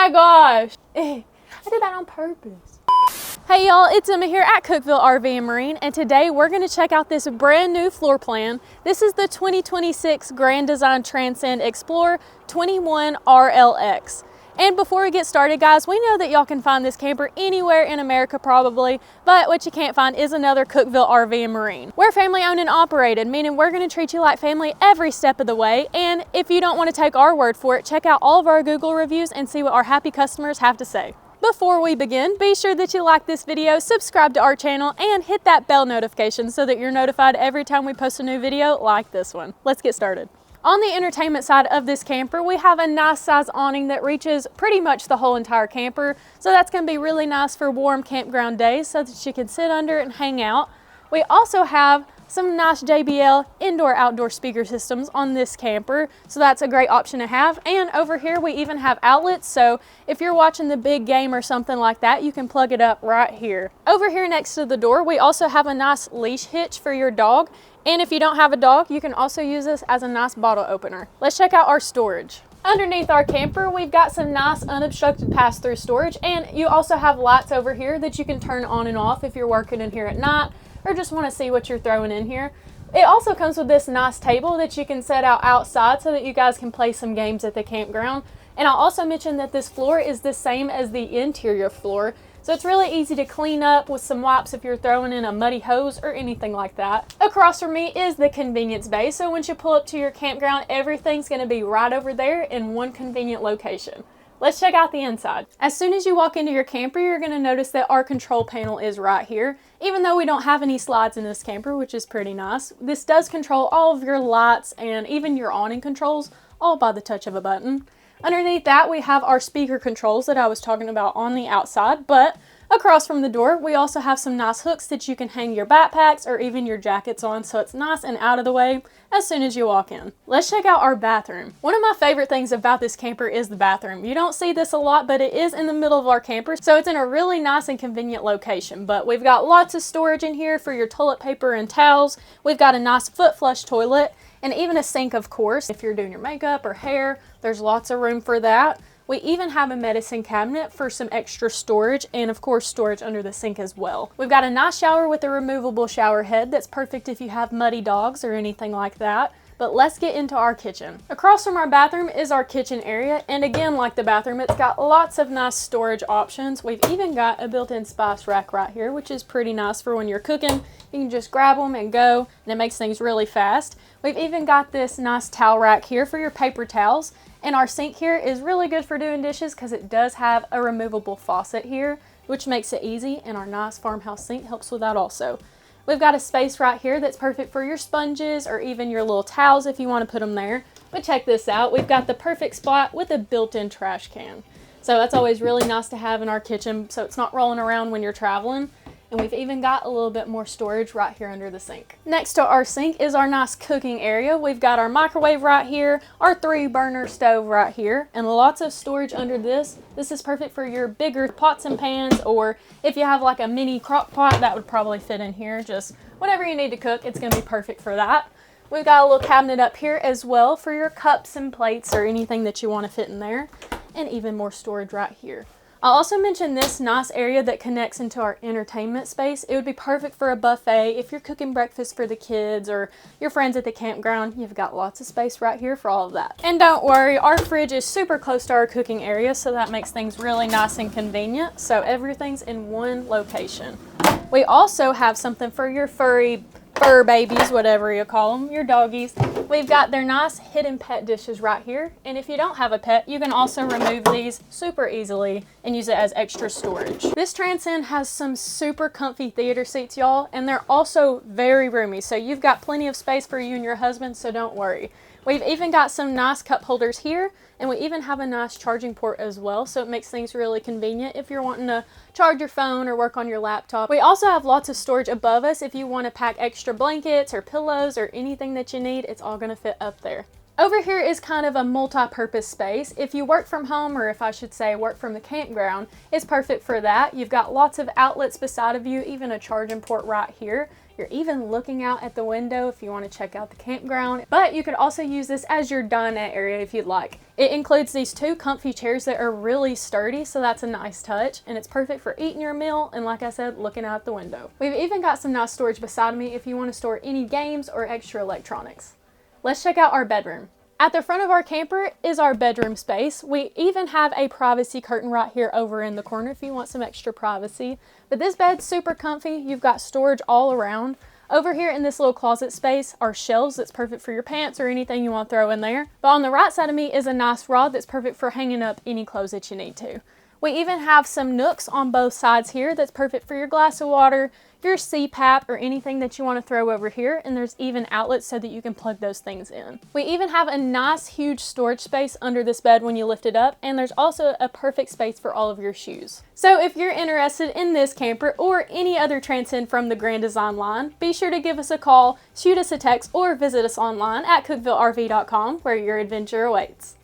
my gosh. I did that on purpose. Hey y'all, it's Emma here at Cookeville RV Marine, and today we're going to check out this brand new floor plan. This is the 2026 Grand Design Transcend Explorer 21RLX. And before we get started, guys, we know that y'all can find this camper anywhere in America probably, but what you can't find is another Cookeville RV and Marine. We're family owned and operated, meaning we're going to treat you like family every step of the way. And if you don't want to take our word for it, check out all of our Google reviews and see what our happy customers have to say. Before we begin, be sure that you like this video, subscribe to our channel, and hit that bell notification so that you're notified every time we post a new video like this one. Let's get started. On the entertainment side of this camper, we have a nice size awning that reaches pretty much the whole entire camper. So that's going to be really nice for warm campground days so that you can sit under and hang out. We also have some nice JBL indoor-outdoor speaker systems on this camper, so that's a great option to have. And over here we even have outlets, so if you're watching the big game or something like that, you can plug it up right here. Over here next to the door, we also have a nice leash hitch for your dog. And if you don't have a dog, you can also use this as a nice bottle opener. Let's check out our storage. Underneath our camper, we've got some nice unobstructed pass-through storage, and you also have lights over here that you can turn on and off if you're working in here at night or just want to see what you're throwing in here. It also comes with this nice table that you can set out outside so that you guys can play some games at the campground. And I'll also mention that this floor is the same as the interior floor, so it's really easy to clean up with some wipes if you're throwing in a muddy hose or anything like that. Across from me is the convenience bay, so once you pull up to your campground, everything's going to be right over there in one convenient location. Let's check out the inside. As soon as you walk into your camper, you're going to notice that our control panel is right here. Even though we don't have any slides in this camper, which is pretty nice, this does control all of your lights and even your awning controls, all by the touch of a button. Underneath that, we have our speaker controls that I was talking about on the outside, but across from the door, we also have some nice hooks that you can hang your backpacks or even your jackets on, so it's nice and out of the way as soon as you walk in. Let's check out our bathroom. One of my favorite things about this camper is the bathroom. You don't see this a lot, but it is in the middle of our camper, so it's in a really nice and convenient location. But we've got lots of storage in here for your toilet paper and towels. We've got a nice foot flush toilet and even a sink, of course. If you're doing your makeup or hair, there's lots of room for that. We even have a medicine cabinet for some extra storage, and of course storage under the sink as well. We've got a nice shower with a removable shower head that's perfect if you have muddy dogs or anything like that. But let's get into our kitchen. Across from our bathroom is our kitchen area, and again, like the bathroom, it's got lots of nice storage options. We've even got a built-in spice rack right here, which is pretty nice for when you're cooking. You can just grab them and go, and it makes things really fast. We've even got this nice towel rack here for your paper towels. And our sink here is really good for doing dishes because it does have a removable faucet here, which makes it easy, and our nice farmhouse sink helps with that also. We've got a space right here that's perfect for your sponges or even your little towels if you want to put them there. But check this out, we've got the perfect spot with a built-in trash can. So that's always really nice to have in our kitchen so it's not rolling around when you're traveling. And we've even got a little bit more storage right here under the sink. Next to our sink is our nice cooking area. We've got our microwave right here, our 3-burner stove right here, and lots of storage under this. This is perfect for your bigger pots and pans, or if you have like a mini crock pot, that would probably fit in here. Just whatever you need to cook, it's gonna be perfect for that. We've got a little cabinet up here as well for your cups and plates or anything that you want to fit in there, and even more storage right here. I'll also mention this nice area that connects into our entertainment space. It would be perfect for a buffet if you're cooking breakfast for the kids or your friends at the campground. You've got lots of space right here for all of that. And don't worry, our fridge is super close to our cooking area, so that makes things really nice and convenient. So everything's in one location. We also have something for your fur babies, whatever you call them, your doggies. We've got their nice hidden pet dishes right here, and if you don't have a pet, you can also remove these super easily and use it as extra storage. This Transcend has some super comfy theater seats, y'all, and they're also very roomy, so you've got plenty of space for you and your husband, so don't worry. We've even got some nice cup holders here, and we even have a nice charging port as well, so it makes things really convenient if you're wanting to charge your phone or work on your laptop. We also have lots of storage above us if you want to pack extra blankets or pillows or anything that you need. It's all going to fit up there. Over here is kind of a multi-purpose space. If you work from home, or if I should say work from the campground, it's perfect for that. You've got lots of outlets beside of you, even a charging port right here. You're even looking out at the window if you want to check out the campground, but you could also use this as your dinette area if you'd like. It includes these 2 comfy chairs that are really sturdy, so that's a nice touch, and it's perfect for eating your meal and, like I said, looking out the window. We've even got some nice storage beside me if you want to store any games or extra electronics. Let's check out our bedroom. At the front of our camper is our bedroom space. We even have a privacy curtain right here over in the corner if you want some extra privacy. But this bed's super comfy. You've got storage all around. Over here in this little closet space are shelves that's perfect for your pants or anything you want to throw in there. But on the right side of me is a nice rod that's perfect for hanging up any clothes that you need to. We even have some nooks on both sides here that's perfect for your glass of water, your CPAP, or anything that you want to throw over here, and there's even outlets so that you can plug those things in. We even have a nice huge storage space under this bed when you lift it up, and there's also a perfect space for all of your shoes. So if you're interested in this camper or any other Transcend from the Grand Design line, be sure to give us a call, shoot us a text, or visit us online at cookevilleRV.com where your adventure awaits.